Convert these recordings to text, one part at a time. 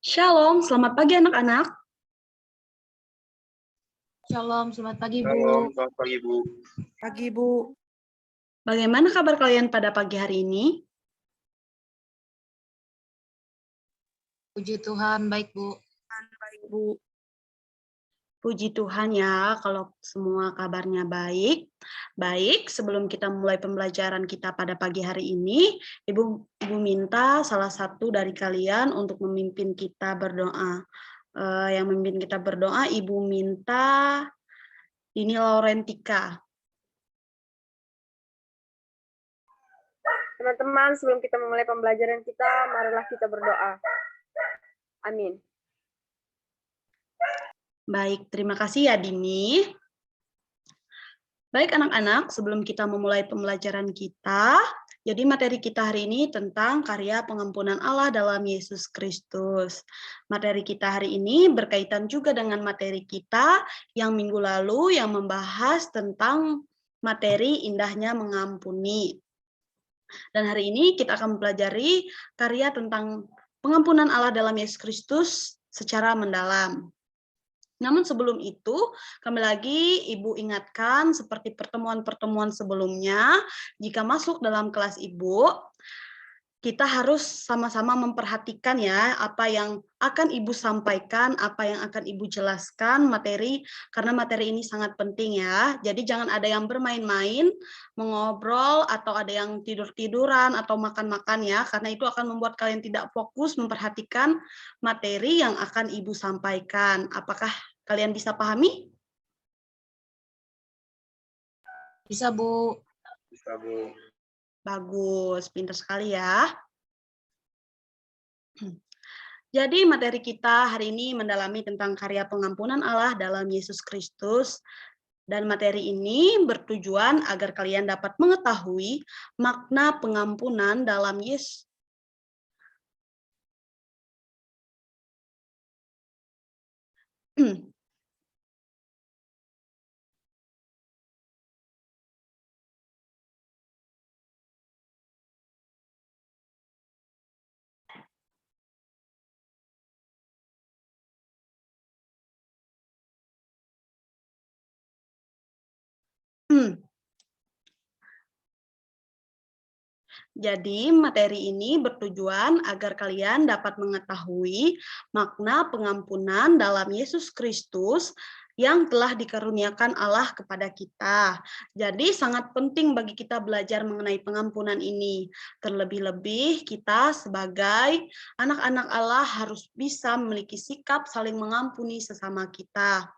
Shalom, selamat pagi anak-anak. Shalom, selamat pagi Bu. Shalom, selamat pagi Bu. Pagi Bu. Bagaimana kabar kalian pada pagi hari ini? Puji Tuhan, baik Bu. Baik Bu. Puji Tuhan ya, kalau semua kabarnya baik. Baik, sebelum kita mulai pembelajaran kita pada pagi hari ini, Ibu minta salah satu dari kalian untuk memimpin kita berdoa. Yang memimpin kita berdoa, Ibu minta ini Laurentika. Teman-teman, sebelum kita memulai pembelajaran kita, marilah kita berdoa. Amin. Baik, terima kasih ya Dini. Baik anak-anak, sebelum kita memulai pembelajaran kita, jadi materi kita hari ini tentang karya pengampunan Allah dalam Yesus Kristus. Materi kita hari ini berkaitan juga dengan materi kita yang minggu lalu yang membahas tentang materi indahnya mengampuni. Dan hari ini kita akan mempelajari karya tentang pengampunan Allah dalam Yesus Kristus secara mendalam. Namun sebelum itu, kami lagi Ibu ingatkan seperti pertemuan-pertemuan sebelumnya, jika masuk dalam kelas Ibu, kita harus sama-sama memperhatikan ya apa yang akan Ibu sampaikan, apa yang akan Ibu jelaskan materi, karena materi ini sangat penting ya. Jadi jangan ada yang bermain-main, mengobrol, atau ada yang tidur-tiduran, atau makan-makan ya, karena itu akan membuat kalian tidak fokus memperhatikan materi yang akan Ibu sampaikan. Apakah kalian bisa pahami? Bisa Bu. Bisa Bu. Bagus, pintar sekali ya. Jadi materi kita hari ini mendalami tentang karya pengampunan Allah dalam Yesus Kristus. Dan materi ini bertujuan agar kalian dapat mengetahui makna pengampunan dalam Yesus. Jadi materi ini bertujuan agar kalian dapat mengetahui makna pengampunan dalam Yesus Kristus yang telah dikaruniakan Allah kepada kita. Jadi sangat penting bagi kita belajar mengenai pengampunan ini. Terlebih-lebih kita sebagai anak-anak Allah harus bisa memiliki sikap saling mengampuni sesama kita.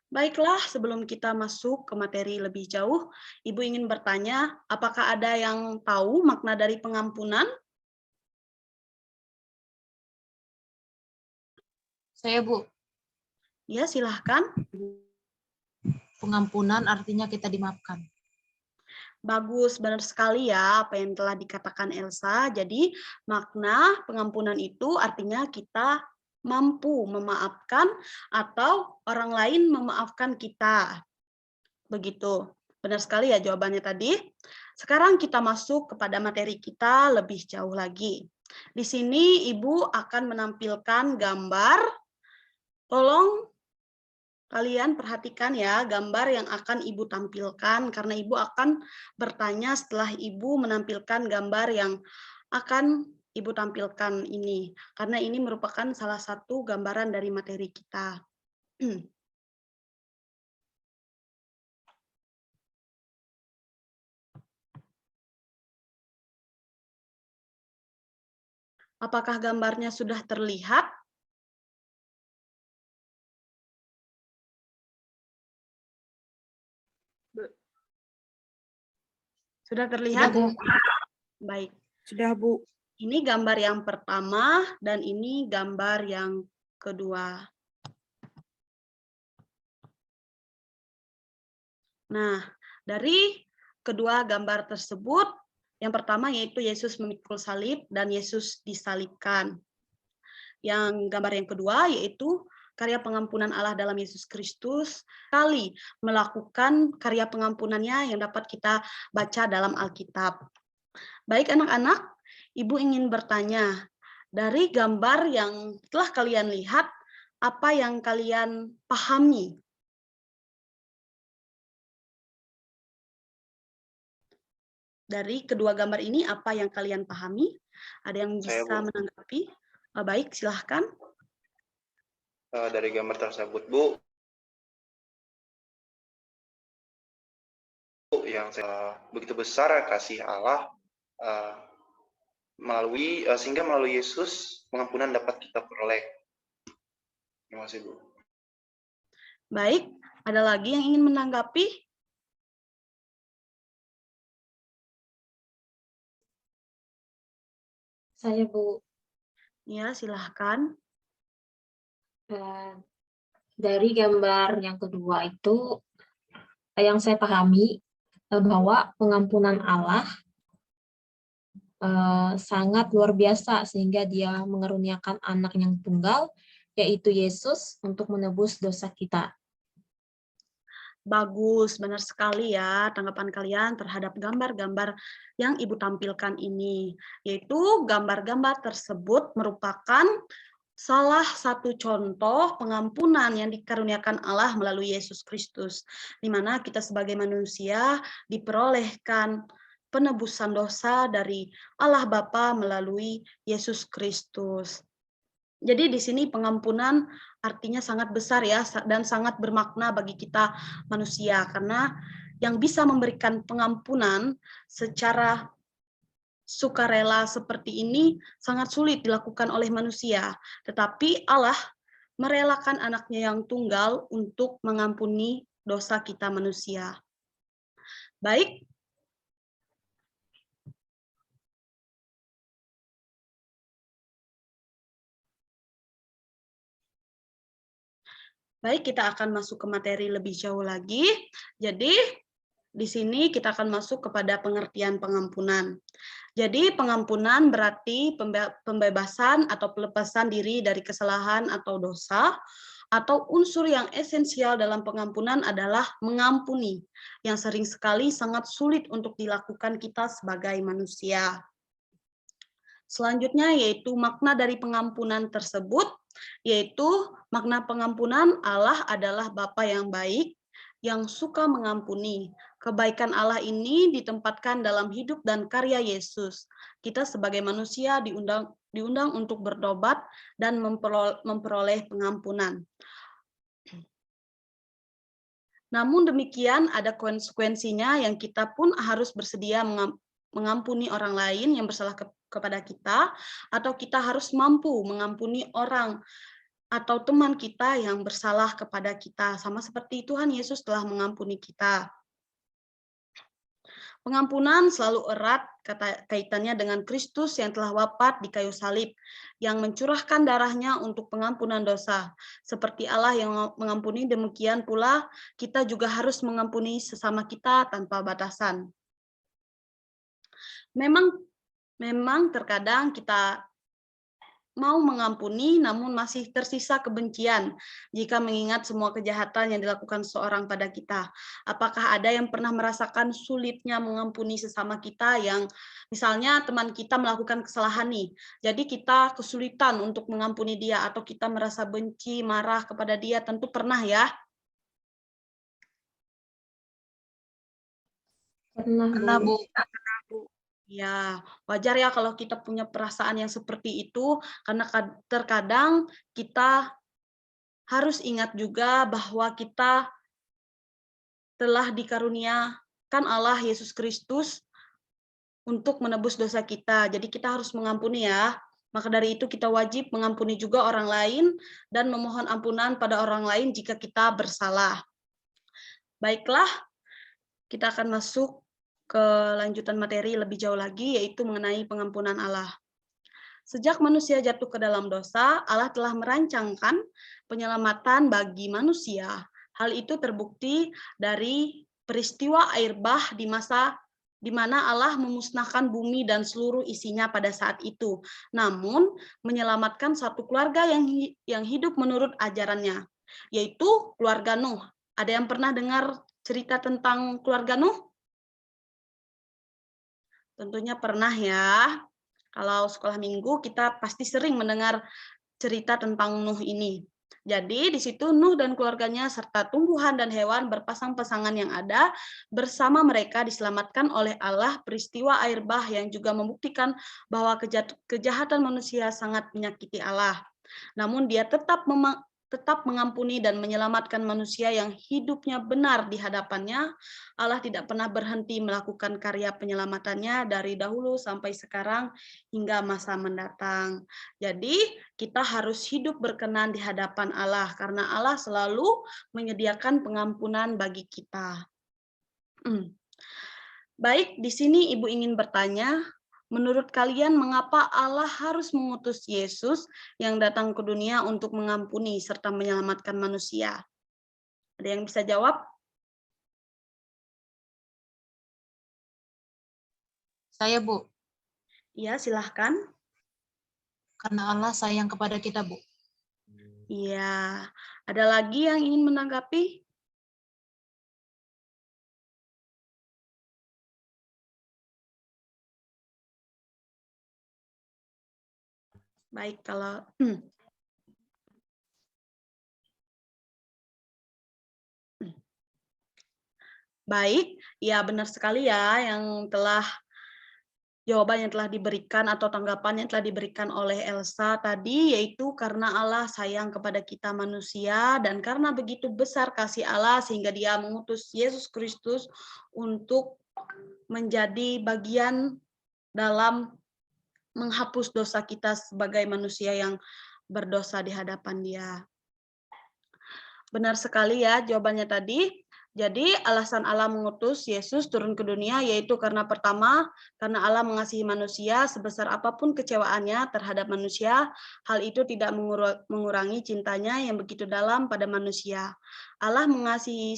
Baiklah, sebelum kita masuk ke materi lebih jauh, Ibu ingin bertanya, apakah ada yang tahu makna dari pengampunan? Saya Bu. Ya, silahkan. Pengampunan artinya kita dimaafkan. Bagus, benar sekali ya apa yang telah dikatakan Elsa. Jadi makna pengampunan itu artinya kita mampu memaafkan atau orang lain memaafkan kita. Begitu. Benar sekali ya jawabannya tadi. Sekarang kita masuk kepada materi kita lebih jauh lagi. Di sini Ibu akan menampilkan gambar. Tolong kalian perhatikan ya gambar yang akan Ibu tampilkan, karena Ibu akan bertanya setelah Ibu menampilkan gambar yang akan Ibu tampilkan ini, karena ini merupakan salah satu gambaran dari materi kita. Apakah gambarnya sudah terlihat? Sudah terlihat? Sudah, Bu. Baik. Sudah Bu. Ini gambar yang pertama dan ini gambar yang kedua. Nah, dari kedua gambar tersebut, yang pertama yaitu Yesus memikul salib dan Yesus disalibkan. Yang gambar yang kedua yaitu karya pengampunan Allah dalam Yesus Kristus, kali melakukan karya pengampunannya yang dapat kita baca dalam Alkitab. Baik anak-anak, Ibu ingin bertanya, dari gambar yang telah kalian lihat, apa yang kalian pahami? Dari kedua gambar ini, apa yang kalian pahami? Ada yang Saya, bisa Bu. menanggapi? Baik, silahkan. Dari gambar tersebut, Bu, yang begitu besar kasih Allah sehingga melalui Yesus pengampunan dapat kita peroleh. Terima kasih, Bu. Baik, ada lagi yang ingin menanggapi? Saya, Bu. Ya, silahkan. Dari gambar yang kedua itu, yang saya pahami bahwa pengampunan Allah sangat luar biasa sehingga Dia mengaruniakan anak yang tunggal, yaitu Yesus, untuk menebus dosa kita. Bagus, benar sekali ya tanggapan kalian terhadap gambar-gambar yang Ibu tampilkan ini. Yaitu gambar-gambar tersebut merupakan salah satu contoh pengampunan yang dikaruniakan Allah melalui Yesus Kristus, di mana kita sebagai manusia diperolehkan penebusan dosa dari Allah Bapa melalui Yesus Kristus. Jadi di sini pengampunan artinya sangat besar ya, dan sangat bermakna bagi kita manusia, karena yang bisa memberikan pengampunan secara sukarela seperti ini sangat sulit dilakukan oleh manusia, tetapi Allah merelakan anaknya yang tunggal untuk mengampuni dosa kita manusia. Baik. Baik, kita akan masuk ke materi lebih jauh lagi. Jadi, di sini kita akan masuk kepada pengertian pengampunan. Jadi, pengampunan berarti pembebasan atau pelepasan diri dari kesalahan atau dosa, atau unsur yang esensial dalam pengampunan adalah mengampuni, yang sering sekali sangat sulit untuk dilakukan kita sebagai manusia. Selanjutnya yaitu makna dari pengampunan tersebut, yaitu makna pengampunan Allah adalah Bapa yang baik, yang suka mengampuni. Kebaikan Allah ini ditempatkan dalam hidup dan karya Yesus. Kita sebagai manusia diundang untuk bertobat dan memperoleh pengampunan. Namun demikian ada konsekuensinya yang kita pun harus bersedia mengampuni orang lain yang bersalah kepada kita, atau kita harus mampu mengampuni orang atau teman kita yang bersalah kepada kita, sama seperti Tuhan Yesus telah mengampuni kita. Pengampunan selalu erat kaitannya dengan Kristus yang telah wafat di kayu salib, yang mencurahkan darahnya untuk pengampunan dosa. Seperti Allah yang mengampuni, demikian pula kita juga harus mengampuni sesama kita tanpa batasan. Memang terkadang kita mau mengampuni, namun masih tersisa kebencian jika mengingat semua kejahatan yang dilakukan seorang pada kita. Apakah ada yang pernah merasakan sulitnya mengampuni sesama kita yang misalnya teman kita melakukan kesalahan nih, jadi kita kesulitan untuk mengampuni dia, atau kita merasa benci, marah kepada dia? Tentu pernah ya. Pernah, Bu. Ya, wajar ya kalau kita punya perasaan yang seperti itu, karena terkadang kita harus ingat juga bahwa kita telah dikaruniakan Allah Yesus Kristus untuk menebus dosa kita. Jadi kita harus mengampuni ya. Maka dari itu kita wajib mengampuni juga orang lain dan memohon ampunan pada orang lain jika kita bersalah. Baiklah, kita akan masuk ke lanjutan materi lebih jauh lagi, yaitu mengenai pengampunan Allah. Sejak manusia jatuh ke dalam dosa, Allah telah merancangkan penyelamatan bagi manusia. Hal itu terbukti dari peristiwa air bah di masa di mana Allah memusnahkan bumi dan seluruh isinya pada saat itu, namun menyelamatkan satu keluarga yang hidup menurut ajarannya, yaitu keluarga Nuh. Ada yang pernah dengar cerita tentang keluarga Nuh? Tentunya pernah ya. Kalau sekolah minggu kita pasti sering mendengar cerita tentang Nuh ini. Jadi di situ Nuh dan keluarganya serta tumbuhan dan hewan berpasang-pasangan yang ada bersama mereka diselamatkan oleh Allah. Peristiwa air bah yang juga membuktikan bahwa kejahatan manusia sangat menyakiti Allah. Namun dia tetap mengampuni dan menyelamatkan manusia yang hidupnya benar di hadapannya. Allah tidak pernah berhenti melakukan karya penyelamatannya dari dahulu sampai sekarang hingga masa mendatang. Jadi kita harus hidup berkenan di hadapan Allah karena Allah selalu menyediakan pengampunan bagi kita. Baik, di sini Ibu ingin bertanya, menurut kalian mengapa Allah harus mengutus Yesus yang datang ke dunia untuk mengampuni serta menyelamatkan manusia? Ada yang bisa jawab? Saya, Bu. Iya, silahkan. Karena Allah sayang kepada kita, Bu. Iya, ada lagi yang ingin menanggapi? Baik, kalau baik, ya benar sekali ya yang jawaban yang telah diberikan atau tanggapan yang telah diberikan oleh Elsa tadi, yaitu karena Allah sayang kepada kita manusia dan karena begitu besar kasih Allah sehingga Dia mengutus Yesus Kristus untuk menjadi bagian dalam menghapus dosa kita sebagai manusia yang berdosa di hadapan Dia. Benar sekali ya jawabannya tadi. Jadi alasan Allah mengutus Yesus turun ke dunia yaitu karena pertama, karena Allah mengasihi manusia sebesar apapun kecewaannya terhadap manusia, hal itu tidak mengurangi cintanya yang begitu dalam pada manusia. Allah mengasihi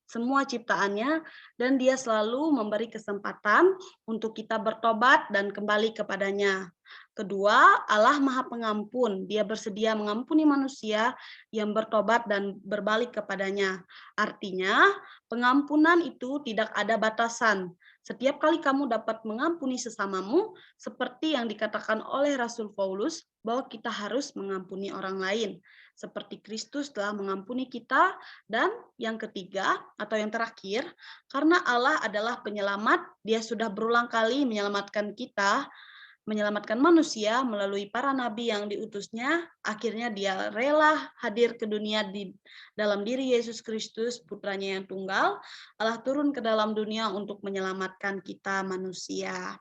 semua ciptaannya dan Dia selalu memberi kesempatan untuk kita bertobat dan kembali kepadanya. Kedua, Allah Maha Pengampun. Dia bersedia mengampuni manusia yang bertobat dan berbalik kepadanya. Artinya, pengampunan itu tidak ada batasan. Setiap kali kamu dapat mengampuni sesamamu, seperti yang dikatakan oleh Rasul Paulus, bahwa kita harus mengampuni orang lain. Seperti Kristus telah mengampuni kita. Dan yang ketiga, atau yang terakhir, karena Allah adalah penyelamat, Dia sudah berulang kali menyelamatkan kita, menyelamatkan manusia melalui para nabi yang diutusnya, akhirnya Dia rela hadir ke dunia di dalam diri Yesus Kristus, putranya yang tunggal. Allah turun ke dalam dunia untuk menyelamatkan kita manusia.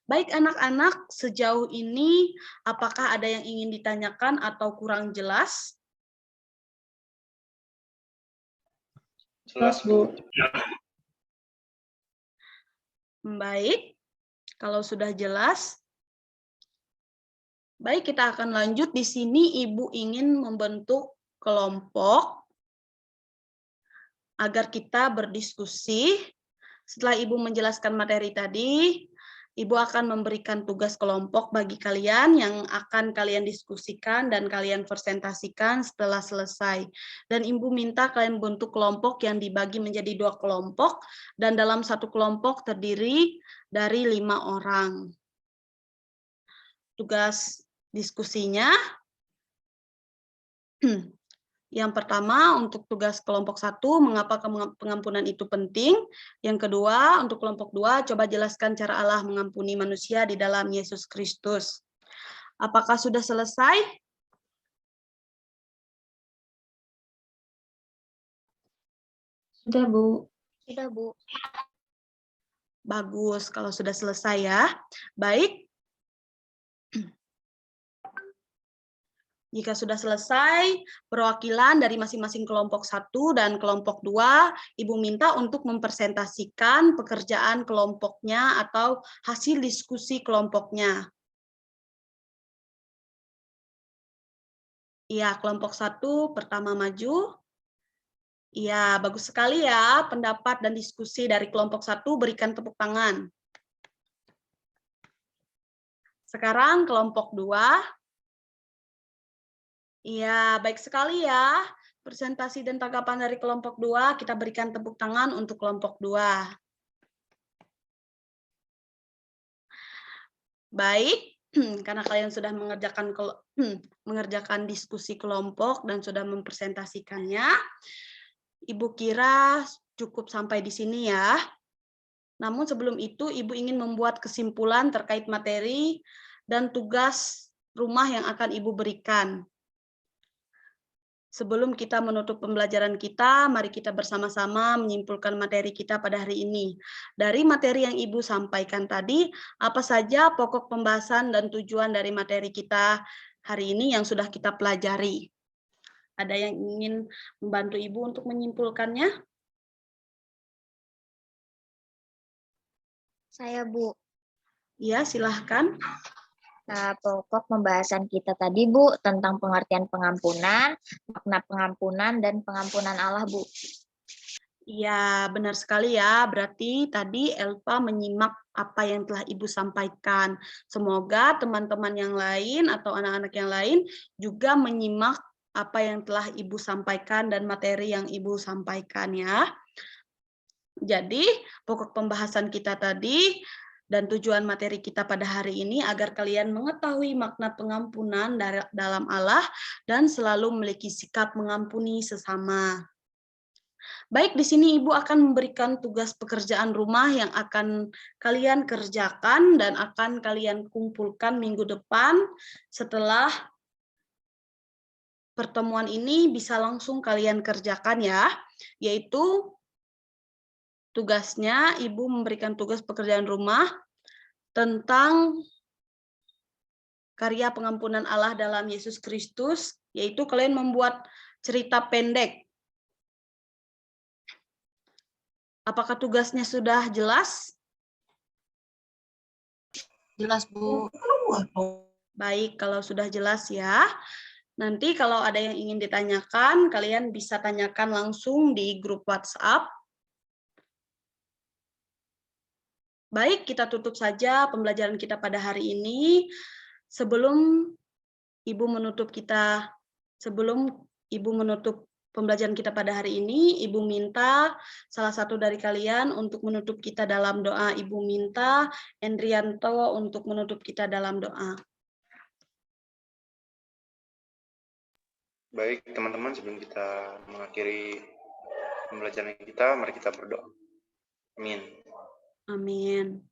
Baik anak-anak, sejauh ini apakah ada yang ingin ditanyakan atau kurang jelas? Jelas, Bu. Baik. Kalau sudah jelas, baik kita akan lanjut. Di sini Ibu ingin membentuk kelompok agar kita berdiskusi. Setelah Ibu menjelaskan materi tadi, Ibu akan memberikan tugas kelompok bagi kalian yang akan kalian diskusikan dan kalian presentasikan setelah selesai. Dan Ibu minta kalian bentuk kelompok yang dibagi menjadi 2 kelompok, dan dalam satu kelompok terdiri dari 5 orang. Tugas diskusinya, yang pertama untuk tugas kelompok 1, mengapa pengampunan itu penting. Yang kedua, untuk kelompok 2, coba jelaskan cara Allah mengampuni manusia di dalam Yesus Kristus. Apakah sudah selesai? Sudah, Bu. Sudah, Bu. Bagus, kalau sudah selesai ya. Baik. Jika sudah selesai, perwakilan dari masing-masing kelompok 1 dan kelompok 2, Ibu minta untuk mempresentasikan pekerjaan kelompoknya atau hasil diskusi kelompoknya. Ya, kelompok 1 pertama maju. Iya, bagus sekali ya pendapat dan diskusi dari kelompok 1, berikan tepuk tangan. Sekarang kelompok 2. Iya, baik sekali ya. Presentasi dan tanggapan dari kelompok 2, kita berikan tepuk tangan untuk kelompok 2. Baik, karena kalian sudah mengerjakan diskusi kelompok dan sudah mempresentasikannya, Ibu kira cukup sampai di sini ya. Namun sebelum itu, Ibu ingin membuat kesimpulan terkait materi dan tugas rumah yang akan Ibu berikan. Sebelum kita menutup pembelajaran kita, mari kita bersama-sama menyimpulkan materi kita pada hari ini. Dari materi yang Ibu sampaikan tadi, apa saja pokok pembahasan dan tujuan dari materi kita hari ini yang sudah kita pelajari? Ada yang ingin membantu Ibu untuk menyimpulkannya? Saya, Bu. Ya, silahkan. Nah, pokok pembahasan kita tadi, Bu, tentang pengertian pengampunan, makna pengampunan, dan pengampunan Allah, Bu. Iya, benar sekali ya. Berarti tadi Elva menyimak apa yang telah Ibu sampaikan. Semoga teman-teman yang lain atau anak-anak yang lain juga menyimak apa yang telah Ibu sampaikan dan materi yang Ibu sampaikan ya. Jadi, pokok pembahasan kita tadi dan tujuan materi kita pada hari ini agar kalian mengetahui makna pengampunan dalam Allah dan selalu memiliki sikap mengampuni sesama. Baik, di sini Ibu akan memberikan tugas pekerjaan rumah yang akan kalian kerjakan dan akan kalian kumpulkan minggu depan setelah pertemuan ini bisa langsung kalian kerjakan ya, yaitu tugasnya Ibu memberikan tugas pekerjaan rumah tentang karya pengampunan Allah dalam Yesus Kristus, yaitu kalian membuat cerita pendek. Apakah tugasnya sudah jelas? Jelas, Bu. Baik, kalau sudah jelas ya. Nanti kalau ada yang ingin ditanyakan, kalian bisa tanyakan langsung di grup WhatsApp. Baik, kita tutup saja pembelajaran kita pada hari ini. Sebelum Ibu menutup pembelajaran kita pada hari ini, Ibu minta salah satu dari kalian untuk menutup kita dalam doa. Ibu minta Endrianto untuk menutup kita dalam doa. Baik, teman-teman, sebelum kita mengakhiri pembelajaran kita, mari kita berdoa. Amin. Amin.